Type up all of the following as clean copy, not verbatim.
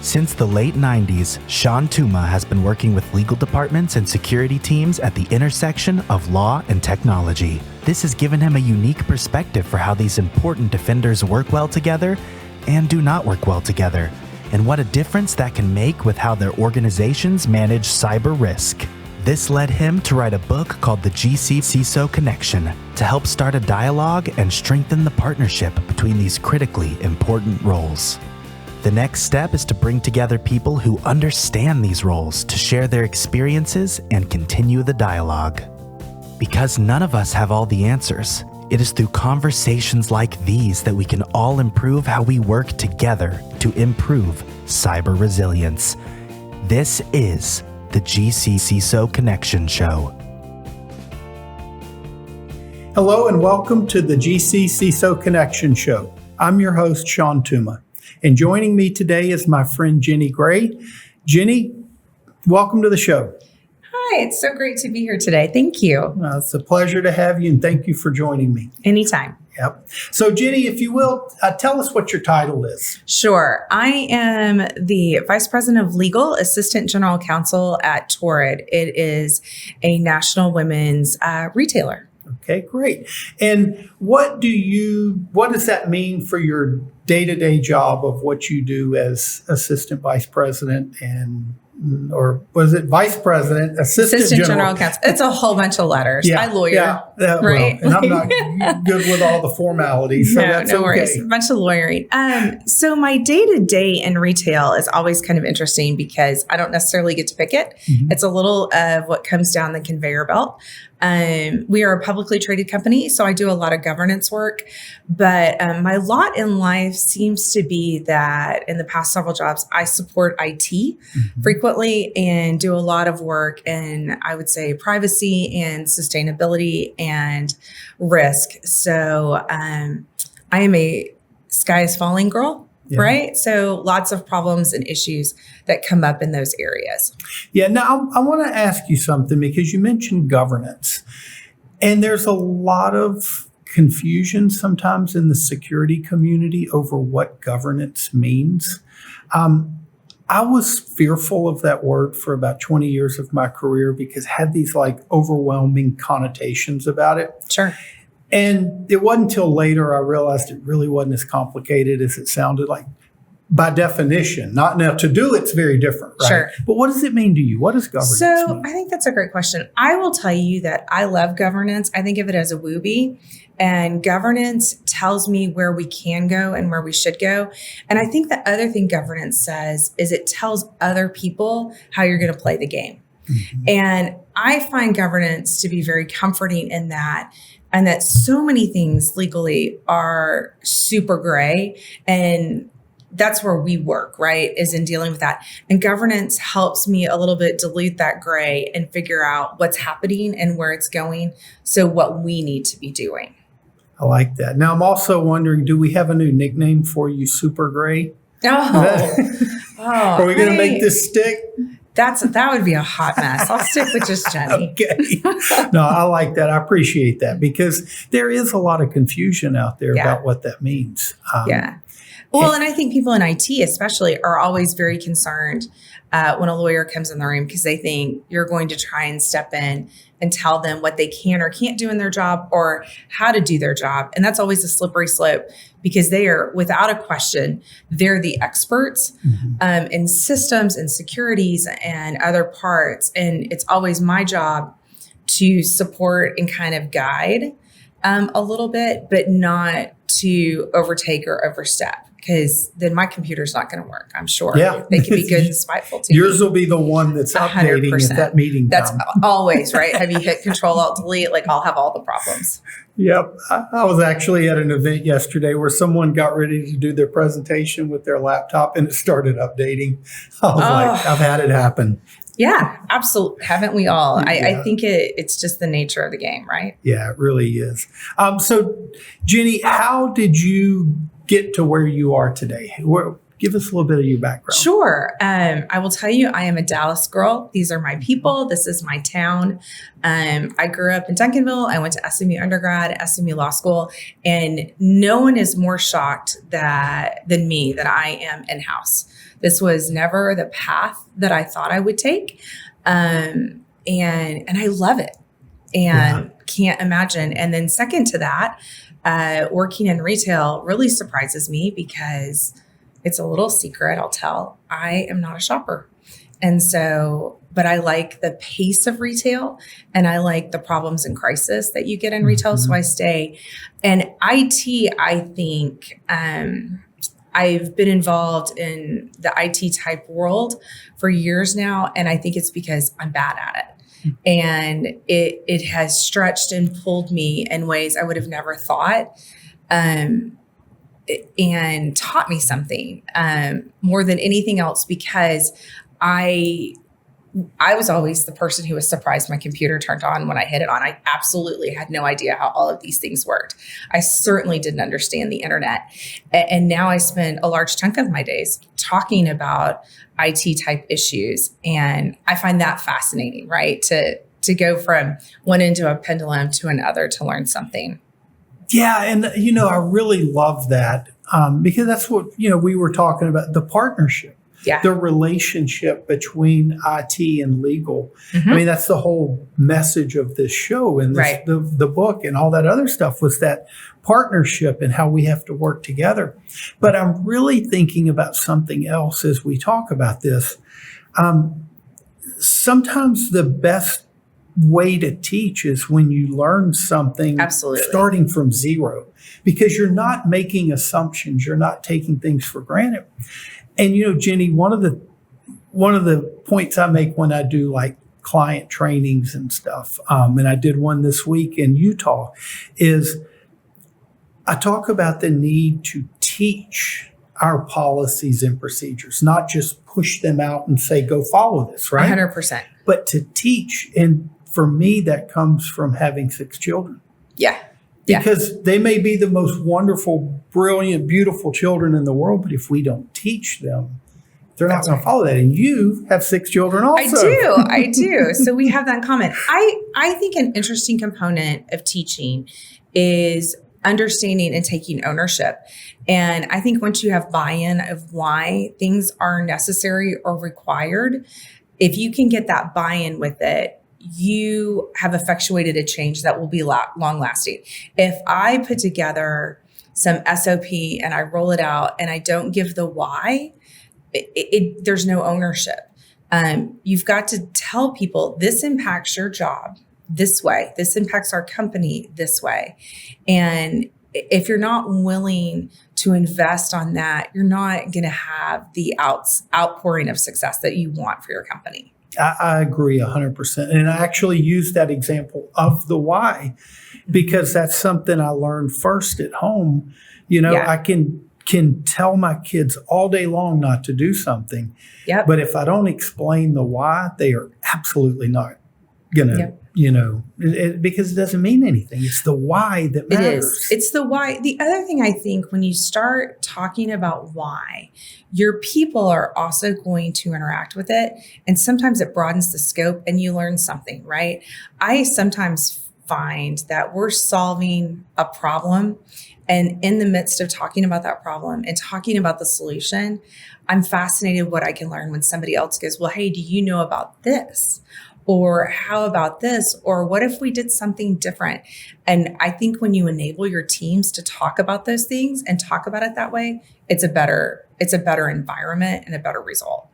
Since the late 90s, Shawn Tuma has been working with legal departments and security teams at the intersection of law and technology. This has given him a unique perspective for how these important defenders work well together and do not work well together, and what a difference that can make with how their organizations manage cyber risk. This led him to write a book called the GC+CISO Connection to help start a dialogue and strengthen the partnership between these critically important roles. The next step is to bring together people who understand these roles to share their experiences and continue the dialogue. Because none of us have all the answers, it is through conversations like these that we can all improve how we work together to improve cyber resilience. This is the GC+CISO Connection Show. Hello and welcome to the GC+CISO Connection Show. I'm your host, Shawn Tuma. And joining me today is my friend Jenny Gray. Jenny, welcome to the show. Hi, it's so great to be here today. Thank you. It's a pleasure to have you, and thank you for joining me. Anytime. Yep. So Jenny, if you will, tell us what your title is. Sure. I am the Vice President of Legal, Assistant General Counsel at Torrid. It is a national women's retailer. Okay, great. And what does that mean for your day-to-day job of what you do as Assistant Vice President or was it Vice President, Assistant General Counsel? It's a whole bunch of letters. Yeah, I lawyer, Well, right? and I'm not good with all the formalities, so that's no okay. worries. A bunch of lawyering. So my day-to-day in retail is always kind of interesting because I don't necessarily get to pick it. Mm-hmm. It's a little of what comes down the conveyor belt. We are a publicly traded company, so I do a lot of governance work. But my lot in life seems to be that in the past several jobs, I support IT frequently and do a lot of work in, I would say, privacy and sustainability and risk. So I am a sky is falling girl. Yeah. Right? So lots of problems and issues that come up in those areas. Yeah. Now, I want to ask you something because you mentioned governance. And there's a lot of confusion sometimes in the security community over what governance means. I was fearful of that word for about 20 years of my career because it had these like overwhelming connotations about it. Sure. And it wasn't until later I realized it really wasn't as complicated as it sounded like by definition. Not now to do it's very different, right? Sure. But what does it mean to you? What does governance mean? I think that's a great question. I will tell you that I love governance. I think of it as a whoopee. And governance tells me where we can go and where we should go. And I think the other thing governance says is it tells other people how you're going to play the game. Mm-hmm. And I find governance to be very comforting in that. And that so many things legally are super gray. And that's where we work, right? Is in dealing with that. And governance helps me a little bit dilute that gray and figure out what's happening and where it's going. So what we need to be doing. I like that. Now, I'm also wondering, do we have a new nickname for you, Super Gray? Are we going to make this stick? That would be a hot mess. I'll stick with just Jenny. Okay. No, I like that. I appreciate that because there is a lot of confusion out there about what that means. Well, and I think people in IT especially are always very concerned when a lawyer comes in the room because they think you're going to try and step in and tell them what they can or can't do in their job or how to do their job. And that's always a slippery slope because they are, without a question, they're the experts in systems and securities and other parts. And it's always my job to support and kind of guide a little bit, but not to overtake or overstep. Because then my computer's not going to work, I'm sure. Yeah. They can be good and spiteful too. Yours will be the one that's updating 100%. At that meeting That's time. Always, right? Have you hit Control-Alt-Delete? Like I'll have all the problems. Yep. I was actually at an event yesterday where someone got ready to do their presentation with their laptop and it started updating. I was like, I've had it happen. Yeah, absolutely. Haven't we all? I think it's just the nature of the game, right? Yeah, it really is. So, Jenny, how did you get to where you are today? Give us a little bit of your background. Sure. I will tell you, I am a Dallas girl. These are my people. This is my town. I grew up in Duncanville. I went to SMU undergrad, SMU law school, and no one is more shocked than me that I am in-house. This was never the path that I thought I would take. And I love it and can't imagine. And then second to that, working in retail really surprises me because it's a little secret, I'll tell. I am not a shopper. And so, but I like the pace of retail and I like the problems and crisis that you get in retail. So I stay. And IT, I think, I've been involved in the IT type world for years now. And I think it's because I'm bad at it. And it has stretched and pulled me in ways I would have never thought. And taught me something more than anything else, because I was always the person who was surprised my computer turned on when I hit it on. I absolutely had no idea how all of these things worked. I certainly didn't understand the internet. And now I spend a large chunk of my days talking about IT type issues. And I find that fascinating, right? To go from one end of a pendulum to another to learn something. Yeah. And, I really love that because that's what, we were talking about, the partnership. Yeah. The relationship between IT and legal. Mm-hmm. I mean, that's the whole message of this show and this, the book and all that other stuff was that partnership and how we have to work together. But I'm really thinking about something else as we talk about this. Sometimes the best way to teach is when you learn something starting from zero, because you're not making assumptions. You're not taking things for granted. And, Jenny, one of the points I make when I do like client trainings and stuff, and I did one this week in Utah, is I talk about the need to teach our policies and procedures, not just push them out and say, go follow this, right? 100%. But to teach. And for me, that comes from having 6 children. Yeah. Because they may be the most wonderful, brilliant, beautiful children in the world, but if we don't teach them, they're not going to follow that. And you have 6 children also. I do. So we have that in common. I think an interesting component of teaching is understanding and taking ownership. And I think once you have buy-in of why things are necessary or required, if you can get that buy-in with it, you have effectuated a change that will be long lasting. If I put together some SOP and I roll it out and I don't give the why, there's no ownership. You've got to tell people this impacts your job this way. This impacts our company this way. And if you're not willing to invest on that, you're not going to have the outpouring of success that you want for your company. I agree 100%. And I actually use that example of the why, because that's something I learned first at home. I can tell my kids all day long not to do something. Yep. But if I don't explain the why, they are absolutely not going to, because it doesn't mean anything. It's the why that matters. It is. It's the why. The other thing I think when you start talking about why, your people are also going to interact with it. And sometimes it broadens the scope and you learn something, right? I sometimes find that we're solving a problem, and in the midst of talking about that problem and talking about the solution, I'm fascinated what I can learn when somebody else goes, well, hey, do you know about this? Or how about this? Or what if we did something different? And I think when you enable your teams to talk about those things and talk about it that way, it's a better environment and a better result.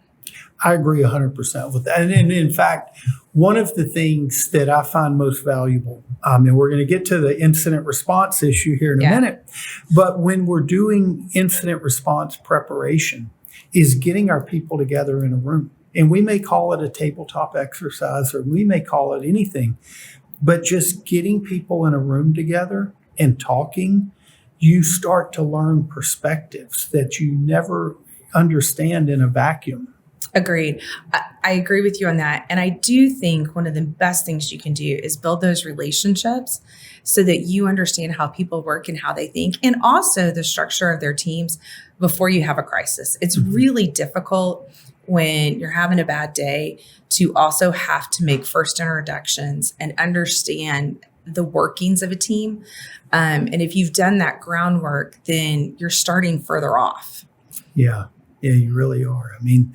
I agree 100% with that. And in fact, one of the things that I find most valuable, and we're going to get to the incident response issue here in a minute, but when we're doing incident response preparation, is getting our people together in a room. And we may call it a tabletop exercise, or we may call it anything, but just getting people in a room together and talking, you start to learn perspectives that you never understand in a vacuum. Agreed. I agree with you on that. And I do think one of the best things you can do is build those relationships so that you understand how people work and how they think, and also the structure of their teams before you have a crisis. It's really difficult when you're having a bad day to also have to make first introductions and understand the workings of a team. And if you've done that groundwork, then you're starting further off. Yeah. Yeah, you really are. I mean,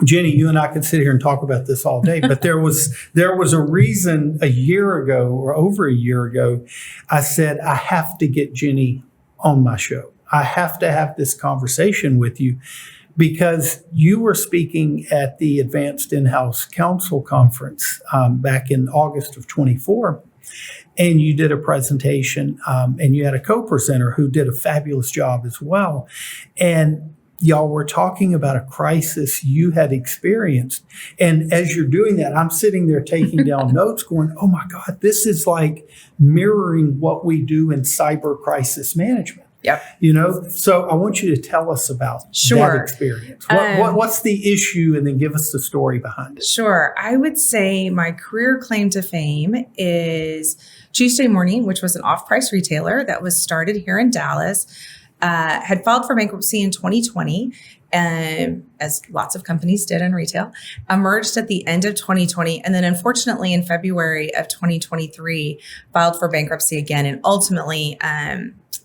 Jenny, you and I could sit here and talk about this all day, but there was a reason a year ago or over a year ago, I said, I have to get Jenny on my show. I have to have this conversation with you because you were speaking at the Advanced In-House Counsel Conference back in August of 24. And you did a presentation and you had a co-presenter who did a fabulous job as well. And y'all were talking about a crisis you had experienced. And as you're doing that, I'm sitting there taking down notes going, oh my God, this is like mirroring what we do in cyber crisis management. Yep. So I want you to tell us about that experience. What's the issue? And then give us the story behind it. Sure. I would say my career claim to fame is Tuesday Morning, which was an off-price retailer that was started here in Dallas, had filed for bankruptcy in 2020, as lots of companies did in retail, emerged at the end of 2020, and then unfortunately in February of 2023, filed for bankruptcy again, and ultimately,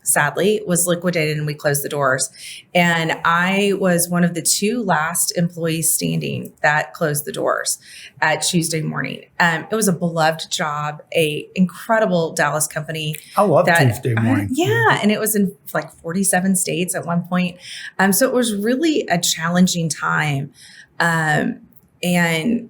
sadly, was liquidated and we closed the doors. And I was one of the 2 last employees standing that closed the doors at Tuesday Morning. It was a beloved job, a incredible Dallas company. I love Tuesday Morning. Yeah. And it was in like 47 states at one point. So it was really a challenging time. And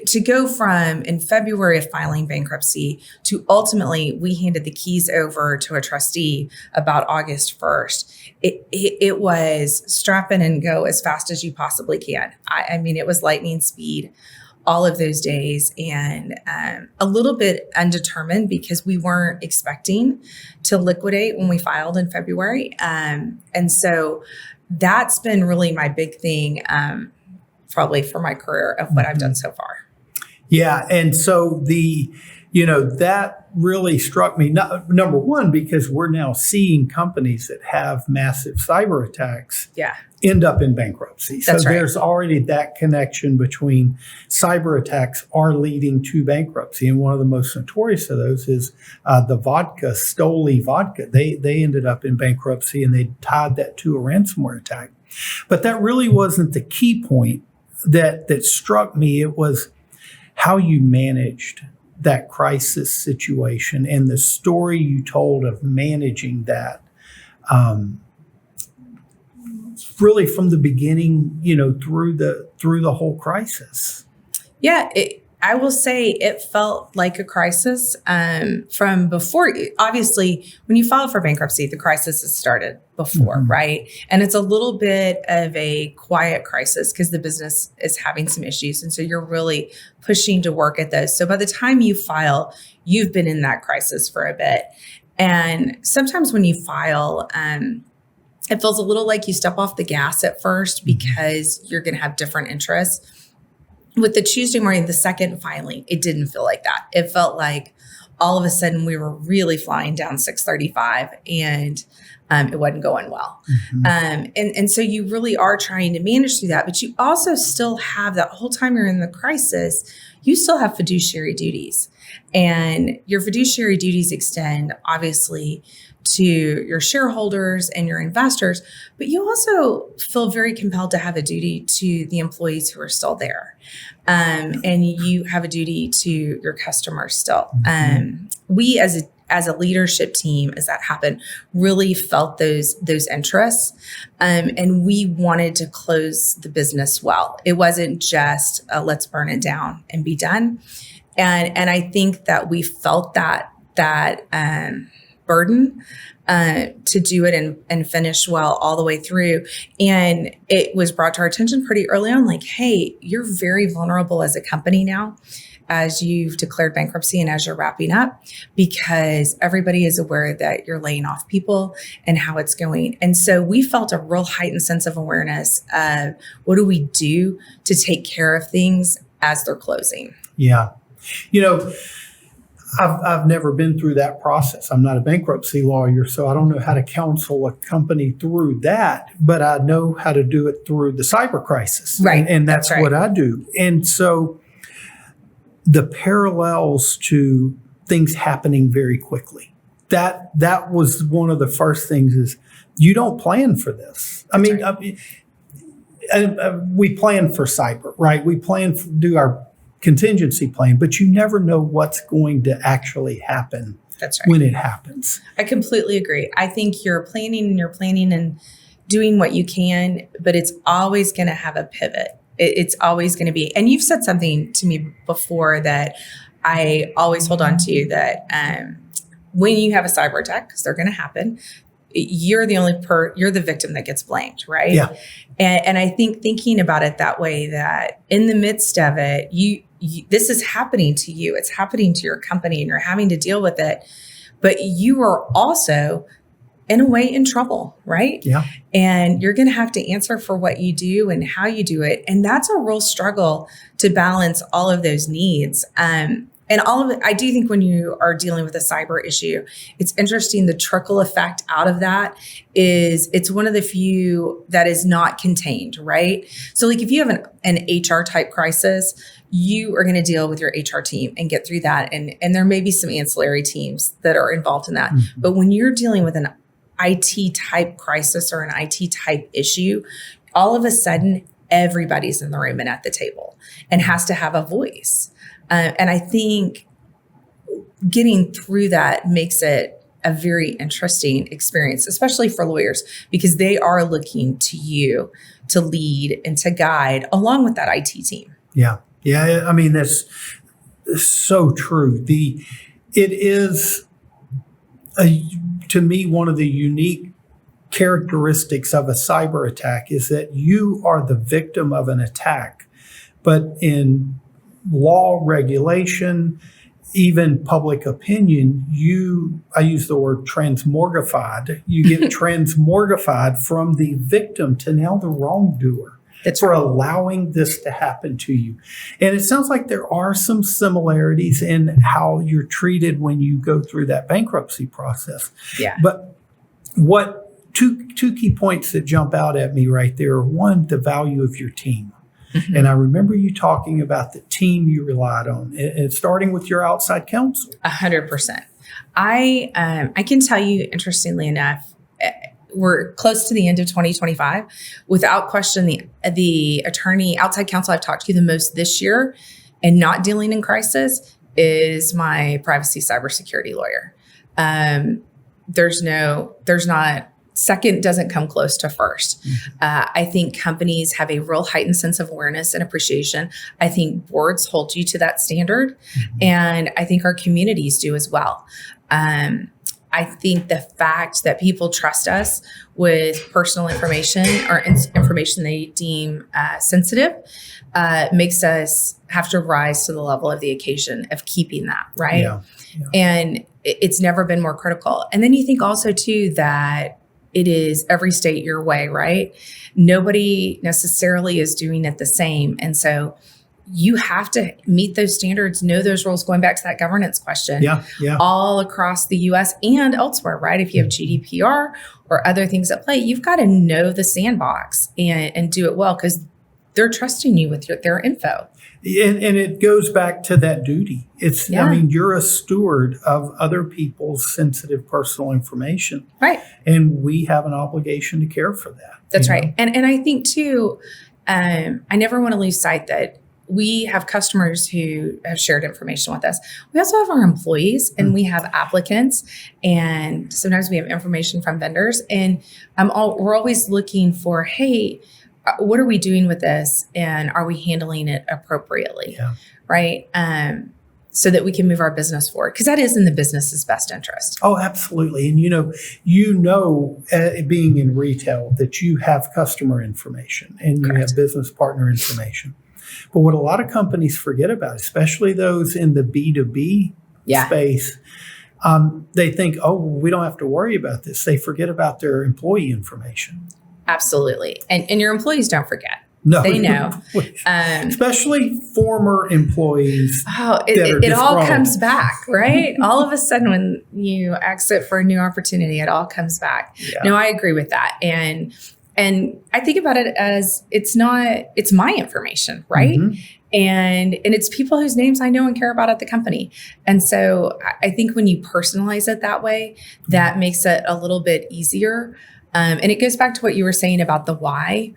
to go from in February of filing bankruptcy to ultimately we handed the keys over to a trustee about August 1st. It was strap in and go as fast as you possibly can. I mean, it was lightning speed all of those days, and a little bit undetermined because we weren't expecting to liquidate when we filed in February. And so that's been really my big thing, probably for my career of what I've done so far. Yeah. And so that really struck me, number one, because we're now seeing companies that have massive cyber attacks end up in bankruptcy. So there's already that connection between cyber attacks are leading to bankruptcy. And one of the most notorious of those is the Stoli vodka. They ended up in bankruptcy and they tied that to a ransomware attack. But that really wasn't the key point that struck me. It was how you managed that crisis situation and the story you told of managing that, really from the beginning, through the whole crisis. Yeah, I will say it felt like a crisis from before. Obviously, when you file for bankruptcy, the crisis has started before, right? And it's a little bit of a quiet crisis because the business is having some issues. And so you're really pushing to work at those. So by the time you file, you've been in that crisis for a bit. And sometimes when you file, it feels a little like you step off the gas at first because you're going to have different interests. With the Tuesday Morning, the second filing, it didn't feel like that. It felt like all of a sudden we were really flying down 635 and it wasn't going well. And so you really are trying to manage through that, but you also still have that whole time you're in the crisis, you still have fiduciary duties. And your fiduciary duties extend obviously to your shareholders and your investors, but you also feel very compelled to have a duty to the employees who are still there. And you have a duty to your customers still. We as a leadership team, as that happened, really felt those interests. And we wanted to close the business well. It wasn't just let's burn it down and be done. And I think that we felt that burden to do it and finish well all the way through. And it was brought to our attention pretty early on, like, hey, you're very vulnerable as a company now as you've declared bankruptcy and as you're wrapping up, because everybody is aware that you're laying off people and how it's going. And so we felt a real heightened sense of awareness of what do we do to take care of things as they're closing. Yeah. I've never been through that process. I'm not a bankruptcy lawyer, so I don't know how to counsel a company through that, but I know how to do it through the cyber crisis. Right. And that's what I do. And so the parallels to things happening very quickly, that was one of the first things is you don't plan for this. We plan for cyber, right? We do our contingency plan, but you never know what's going to actually happen. That's right. When it happens. I completely agree. I think you're planning and doing what you can, but it's always going to have a pivot. It's always going to be, and you've said something to me before that I always hold on to, that when you have a cyber attack, because they're going to happen, you're the victim that gets blamed, right? Yeah. And I think thinking about it that way, that in the midst of it, this is happening to you, it's happening to your company, and you're having to deal with it, but you are also in a way in trouble, right? Yeah. And you're going to have to answer for what you do and how you do it. And that's a real struggle to balance all of those needs. And all of it, I do think when you are dealing with a cyber issue, it's interesting. The trickle effect out of that is it's one of the few that is not contained, right? So like if you have an HR type crisis, you are going to deal with your HR team and get through that. And there may be some ancillary teams that are involved in that. Mm-hmm. But when you're dealing with an IT type crisis or an IT type issue, all of a sudden, everybody's in the room and at the table and has to have a voice. And I think getting through that makes it a very interesting experience, especially for lawyers, because they are looking to you to lead and to guide along with that IT team. Yeah. Yeah. I mean, that's so true. It is, to me, one of the unique characteristics of a cyber attack is that you are the victim of an attack, but in law, regulation, even public opinion, I use the word transmorgified. You get transmorgified from the victim to now the wrongdoer. That's for right. allowing this to happen to you. And it sounds like there are some similarities in how you're treated when you go through that bankruptcy process. Yeah. But two key points that jump out at me right there are, one, the value of your team. Mm-hmm. And I remember you talking about the team you relied on, and starting with your outside counsel. 100%. I can tell you, interestingly enough, we're close to the end of 2025. Without question, the attorney, outside counsel I've talked to the most this year and not dealing in crisis is my privacy cybersecurity lawyer. Second doesn't come close to first. I think companies have a real heightened sense of awareness and appreciation. I think boards hold you to that standard. Mm-hmm. And I think our communities do as well. I think the fact that people trust us with personal information or information they deem sensitive makes us have to rise to the level of the occasion of keeping that, right? Yeah. Yeah. And it's never been more critical. And then you think also too that it is every state your way, right? Nobody necessarily is doing it the same. And so you have to meet those standards, know those rules, going back to that governance question, all across the US and elsewhere, right? If you have GDPR or other things at play, you've got to know the sandbox and do it well, because they're trusting you with their info. And it goes back to that duty. I mean, you're a steward of other people's sensitive personal information. Right. And we have an obligation to care for that. That's right. And I think too, I never want to lose sight that we have customers who have shared information with us. We also have our employees and we have applicants, and sometimes we have information from vendors, and we're always looking for, hey, what are we doing with this? And are we handling it appropriately? Yeah. Right. So that we can move our business forward, because that is in the business's best interest. Oh, absolutely. And being in retail, that you have customer information and you have business partner information. But what a lot of companies forget about, especially those in the B2B space, they think, oh, we don't have to worry about this. They forget about their employee information. Absolutely. And your employees don't forget. No, they know. Especially former employees. Oh, it all comes back, right? All of a sudden when you exit for a new opportunity, it all comes back. Yeah. No, I agree with that. And I think about it as it's my information, right? Mm-hmm. And it's people whose names I know and care about at the company. And so I think when you personalize it that way, that makes it a little bit easier. And it goes back to what you were saying about the why.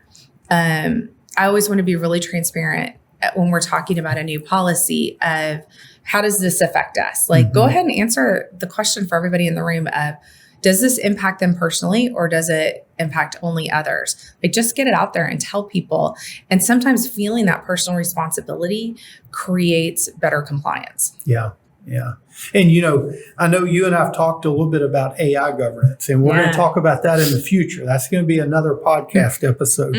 I always want to be really transparent when we're talking about a new policy of how does this affect us? Like, go ahead and answer the question for everybody in the room of, does this impact them personally or does it impact only others? Like, just get it out there and tell people. And sometimes feeling that personal responsibility creates better compliance. Yeah. Yeah. And, I know you and I have talked a little bit about AI governance, and we're going to talk about that in the future. That's going to be another podcast episode.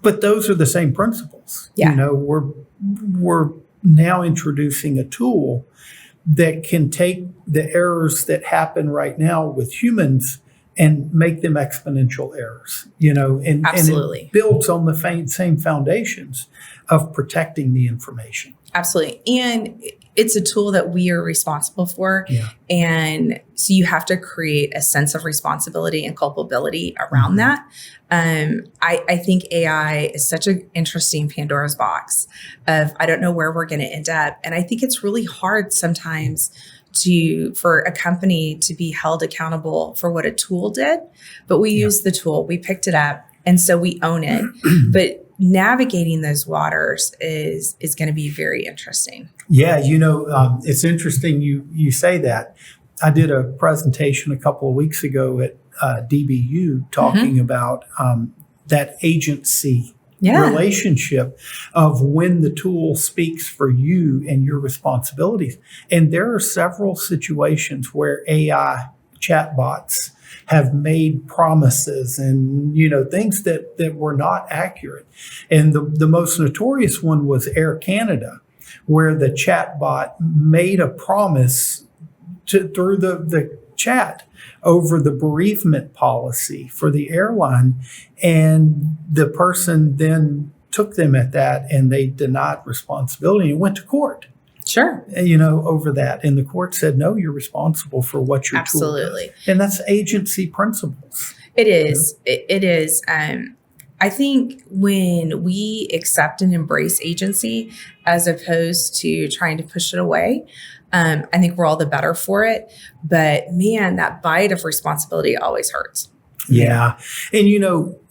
But those are the same principles. Yeah. We're now introducing a tool that can take the errors that happen right now with humans and make them exponential errors, and Absolutely. And it builds on the same foundations of protecting the information. Absolutely. And it's a tool that we are responsible for. Yeah. And so you have to create a sense of responsibility and culpability around that. I think AI is such an interesting Pandora's box of, I don't know where we're going to end up. And I think it's really hard sometimes for a company to be held accountable for what a tool did, but we use the tool, we picked it up, and so we own it. But navigating those waters is going to be very interesting. Yeah, it's interesting you say that. I did a presentation a couple of weeks ago at DBU talking about that agency relationship of when the tool speaks for you and your responsibilities. And there are several situations where AI chatbots have made promises and, things that were not accurate. And the most notorious one was Air Canada, where the chatbot made a promise through the chat over the bereavement policy for the airline. And the person then took them at that and they denied responsibility and went to court. Sure. Over that. And the court said, no, you're responsible for what your tool does. And that's agency principles. It is. It is. I think when we accept and embrace agency as opposed to trying to push it away, I think we're all the better for it. But man, that bite of responsibility always hurts. Yeah. And,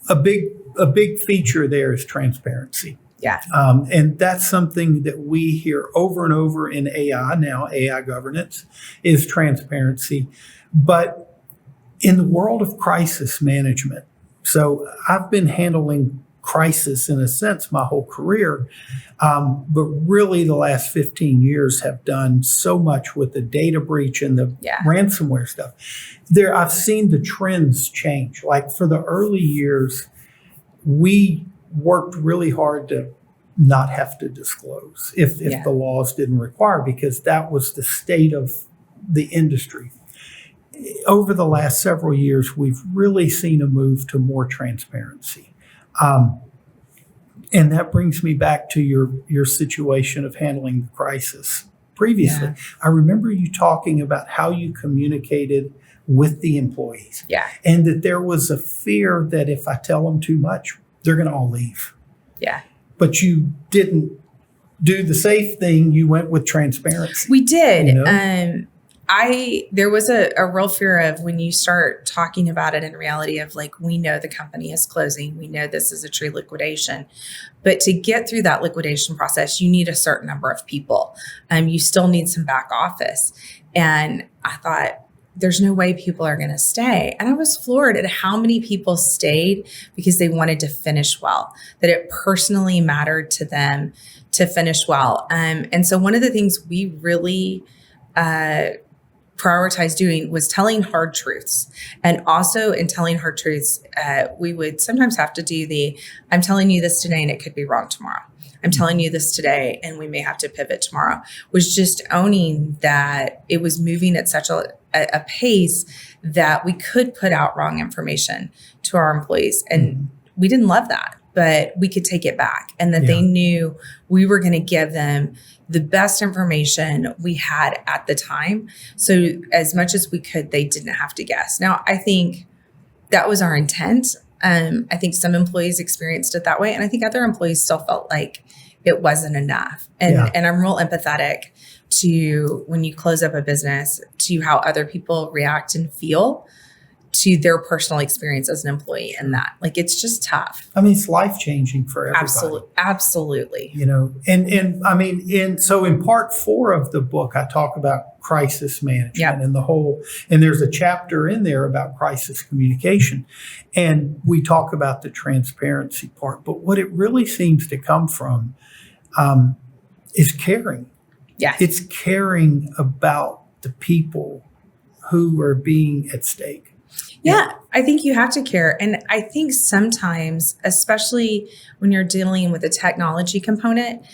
a big feature there is transparency. Yeah. And that's something that we hear over and over in AI now, AI governance is transparency. But in the world of crisis management, so I've been handling crisis in a sense my whole career, but really the last 15 years have done so much with the data breach and the ransomware stuff. I've seen the trends change. Like for the early years, we worked really hard to not have to disclose if the laws didn't require, because that was the state of the industry. Over the last several years, we've really seen a move to more transparency. And that brings me back to your situation of handling the crisis previously. Yeah. I remember you talking about how you communicated with the employees. Yeah. And that there was a fear that if I tell them too much, they're going to all leave. Yeah. But you didn't do the safe thing. You went with transparency. We did. There was a real fear of when you start talking about it in reality of like, we know the company is closing. We know this is a true liquidation. But to get through that liquidation process, you need a certain number of people. You still need some back office. And I thought, there's no way people are going to stay. And I was floored at how many people stayed because they wanted to finish well, that it personally mattered to them to finish well. And so one of the things we really prioritized doing was telling hard truths. And also in telling hard truths, we would sometimes have to do I'm telling you this today and it could be wrong tomorrow. I'm telling you this today and we may have to pivot tomorrow. Was just owning that it was moving at such a pace that we could put out wrong information to our employees. And we didn't love that, but we could take it back, and that they knew we were going to give them the best information we had at the time. So as much as we could, they didn't have to guess. Now, I think that was our intent. I think some employees experienced it that way. And I think other employees still felt like it wasn't enough. And I'm real empathetic to when you close up a business, to how other people react and feel. to their personal experience as an employee in that. Like, it's just tough. I mean, it's life-changing for everybody. Absolutely. You know, and I mean, so in part 4 of the book, I talk about crisis management and and there's a chapter in there about crisis communication. And we talk about the transparency part, but what it really seems to come from is caring. Yeah. It's caring about the people who are being at stake. Yeah, I think you have to care. And I think sometimes, especially when you're dealing with a technology component,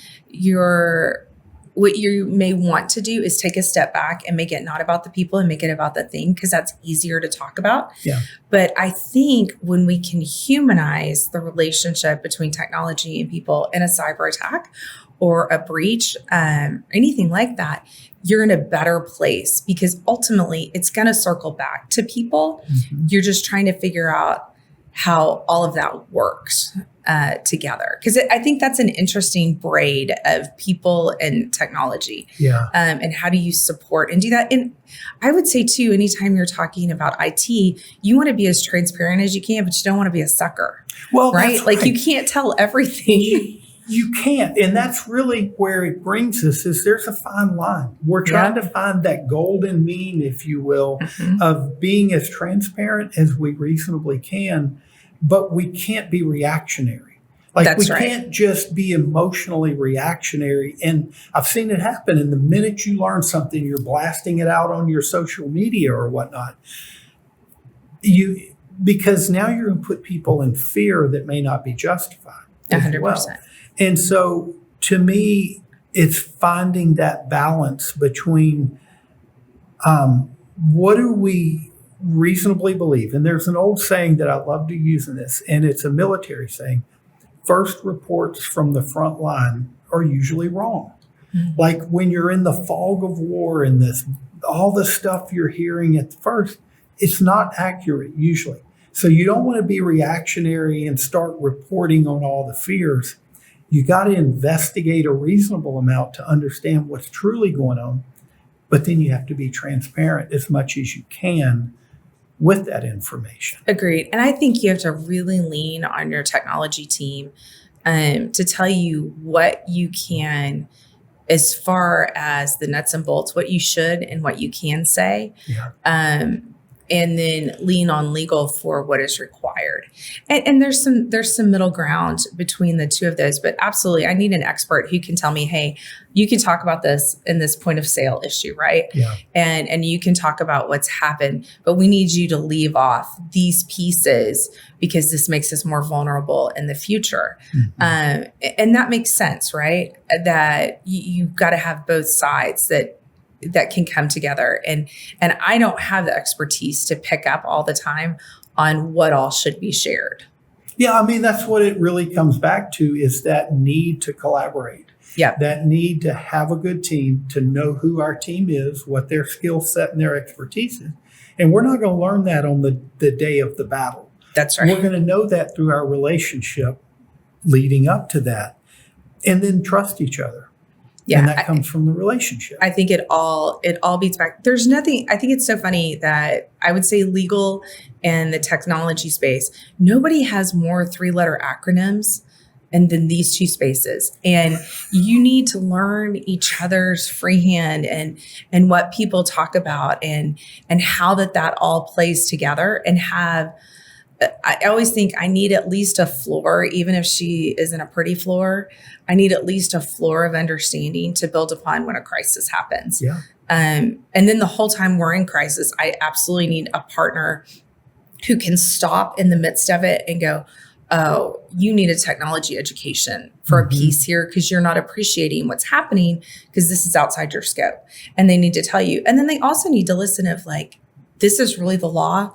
what you may want to do is take a step back and make it not about the people and make it about the thing, because that's easier to talk about. Yeah. But I think when we can humanize the relationship between technology and people in a cyber attack or a breach, anything like that, you're in a better place, because ultimately it's going to circle back to people. Mm-hmm. You're just trying to figure out how all of that works together. Because I think that's an interesting braid of people and technology. Yeah. And how do you support and do that? And I would say too, anytime you're talking about IT, you want to be as transparent as you can, but you don't want to be a sucker. Well, right? Like, you can't tell everything. You can't. And that's really where it brings us, is there's a fine line. We're trying to find that golden mean, if you will, of being as transparent as we reasonably can, but we can't be reactionary. Like, we can't just be emotionally reactionary. And I've seen it happen. And the minute you learn something, you're blasting it out on your social media or whatnot. Because now you're going to put people in fear that may not be justified. 100%. Well. And so, to me, it's finding that balance between what do we reasonably believe? And there's an old saying that I love to use in this, and it's a military saying: first reports from the front line are usually wrong. Mm-hmm. Like, when you're in the fog of war and all the stuff you're hearing at first, it's not accurate usually. So you don't want to be reactionary and start reporting on all the fears. You got to investigate a reasonable amount to understand what's truly going on, but then you have to be transparent as much as you can with that information. Agreed. And I think you have to really lean on your technology team to tell you what you can, as far as the nuts and bolts, what you should and what you can say. Yeah. And then lean on legal for what is required. And there's some middle ground between the two of those, but absolutely, I need an expert who can tell me, hey, you can talk about this in this point of sale issue, right? Yeah. And you can talk about what's happened, but we need you to leave off these pieces because this makes us more vulnerable in the future. Mm-hmm. And that makes sense, right? That you've got to have both sides that can come together. And I don't have the expertise to pick up all the time on what all should be shared. Yeah, I mean, that's what it really comes back to, is that need to collaborate. Yeah. That need to have a good team, to know who our team is, what their skill set and their expertise is. And we're not going to learn that on the day of the battle. That's right. We're going to know that through our relationship leading up to that, and then trust each other. Yeah, and that comes from the relationship. I think it all beats back. There's nothing. I think it's so funny that I would say legal and the technology space, nobody has more 3-letter acronyms than these two spaces. And you need to learn each other's freehand and what people talk about and how that all plays together, and have. I always think I need at least a floor, even if she isn't a pretty floor. I need at least a floor of understanding to build upon when a crisis happens. Yeah. And then the whole time we're in crisis, I absolutely need a partner who can stop in the midst of it and go, oh, you need a technology education for a piece here because you're not appreciating what's happening because this is outside your scope. And they need to tell you. And then they also need to listen of, like, this is really the law.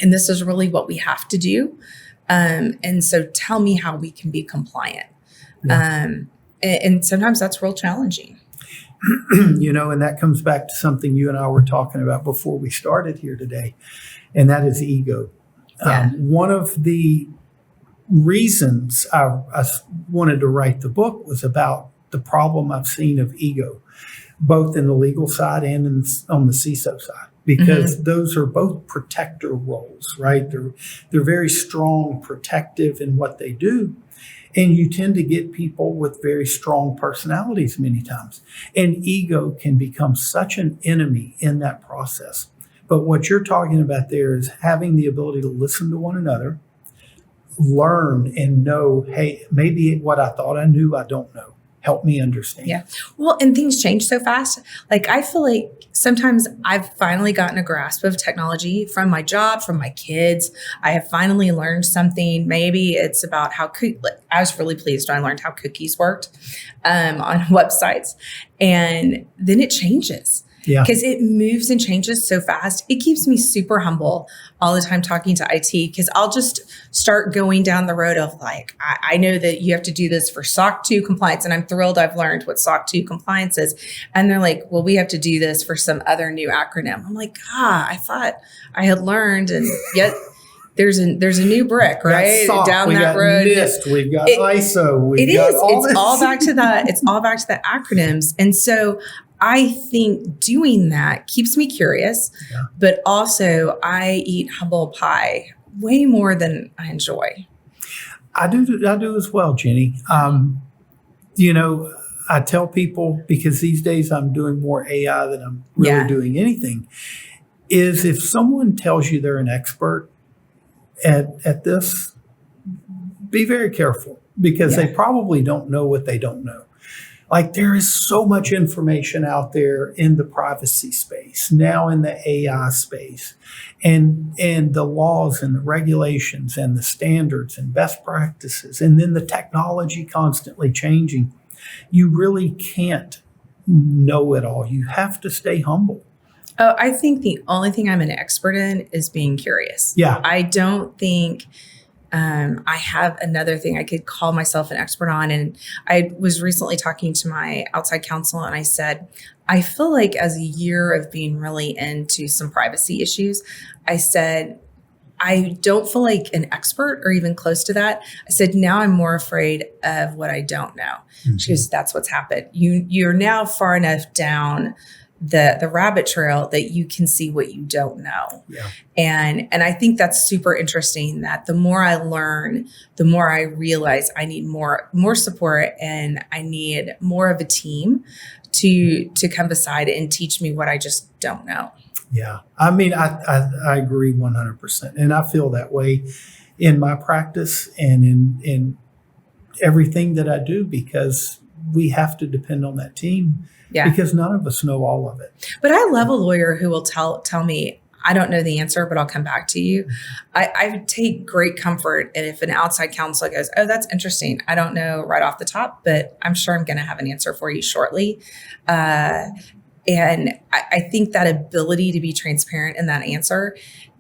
And this is really what we have to do. And so tell me how we can be compliant. Yeah. And sometimes that's real challenging. And that comes back to something you and I were talking about before we started here today, and that is ego. Yeah. One of the reasons I wanted to write the book was about the problem I've seen of ego, both in the legal side and on the CISO side. because those are both protector roles, right? They're very strong, protective in what they do. And you tend to get people with very strong personalities many times. And ego can become such an enemy in that process. But what you're talking about there is having the ability to listen to one another, learn and know, hey, maybe what I thought I knew, I don't know. Help me understand. Yeah. Well, and things change so fast. Like, I feel like sometimes I've finally gotten a grasp of technology from my job, from my kids. I have finally learned something. Maybe it's about how I was really pleased when I learned how cookies worked on websites. And then it changes. Yeah. Because it moves and changes so fast. It keeps me super humble all the time talking to IT, because I'll just start going down the road of like, I know that you have to do this for SOC 2 compliance, and I'm thrilled I've learned what SOC 2 compliance is. And they're like, well, we have to do this for some other new acronym. I'm like, I thought I had learned, and yet there's a new brick, right? SOC, down that road. NIST, we've got ISO, It's all back to that. It's all back to the acronyms. And so I think doing that keeps me curious, but also I eat humble pie way more than I enjoy. I do as well, Jenny. I tell people, because these days I'm doing more AI than I'm really doing anything, is if someone tells you they're an expert at this, be very careful, because they probably don't know what they don't know. Like, there is so much information out there in the privacy space, now in the AI space, and the laws and the regulations and the standards and best practices, and then the technology constantly changing. You really can't know it all. You have to stay humble. Oh, I think the only thing I'm an expert in is being curious. Yeah. I don't think I have another thing I could call myself an expert on. And I was recently talking to my outside counsel, and I said, I feel like as a year of being really into some privacy issues, I said, I don't feel like an expert or even close to that. I said, now I'm more afraid of what I don't know. She goes, that's what's happened. You're now far enough down the rabbit trail that you can see what you don't know. Yeah. And I think that's super interesting, that the more I learn, the more I realize I need more support, and I need more of a team to come beside and teach me what I just don't know. Yeah. I mean, I agree 100%. And I feel that way in my practice and in everything that I do, because we have to depend on that team. Yeah. Because none of us know all of it. But I love a lawyer who will tell me, I don't know the answer, but I'll come back to you. I take great comfort in if an outside counsel goes, oh, that's interesting. I don't know right off the top, but I'm sure I'm going to have an answer for you shortly. And I think that ability to be transparent in that answer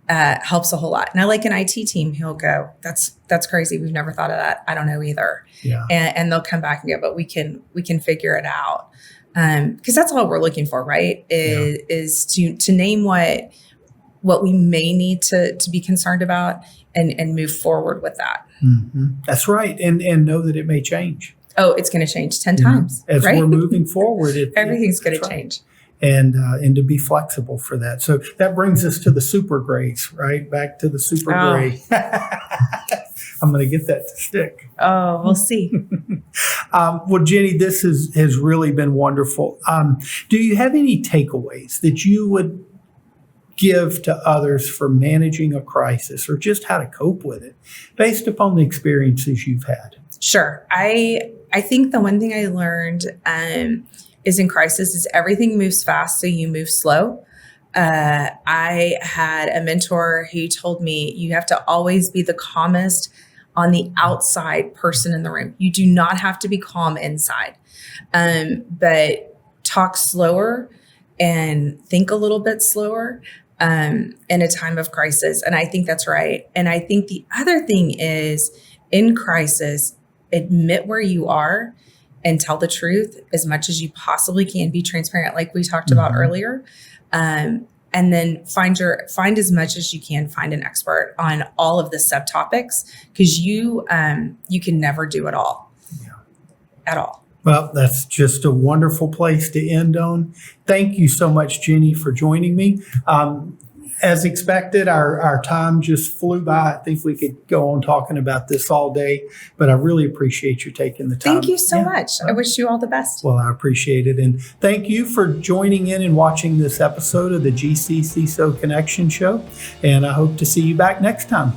helps a whole lot. And I like an IT team who'll go, that's crazy. We've never thought of that. I don't know either. Yeah. And they'll come back and go, but we can figure it out. Because that's all we're looking for, right? Is to name what we may need to be concerned about and move forward with that. Mm-hmm. That's right. And know that it may change. Oh, it's going to change 10 times. As right? we're moving forward, everything's going to change. And to be flexible for that. So that brings us to the super grays, right? Back to the super gray. I'm going to get that to stick. Oh, we'll see. Well, Jenny, this has really been wonderful. Do you have any takeaways that you would give to others for managing a crisis, or just how to cope with it based upon the experiences you've had? Sure. I think the one thing I learned is in crisis is everything moves fast, so you move slow. I had a mentor who told me you have to always be the calmest on the outside person in the room. You do not have to be calm inside, but talk slower and think a little bit slower in a time of crisis. And I think that's right. And I think the other thing is, in crisis, admit where you are and tell the truth as much as you possibly can. Be transparent, like we talked about earlier. And then find as much as you can, find an expert on all of the subtopics, because you can never do it all at all. Well, that's just a wonderful place to end on. Thank you so much, Jenny, for joining me. As expected, our time just flew by. I think we could go on talking about this all day, but I really appreciate you taking the time. Thank you so much. I wish you all the best. Well, I appreciate it. And thank you for joining in and watching this episode of the GC+CISO Connection Show. And I hope to see you back next time.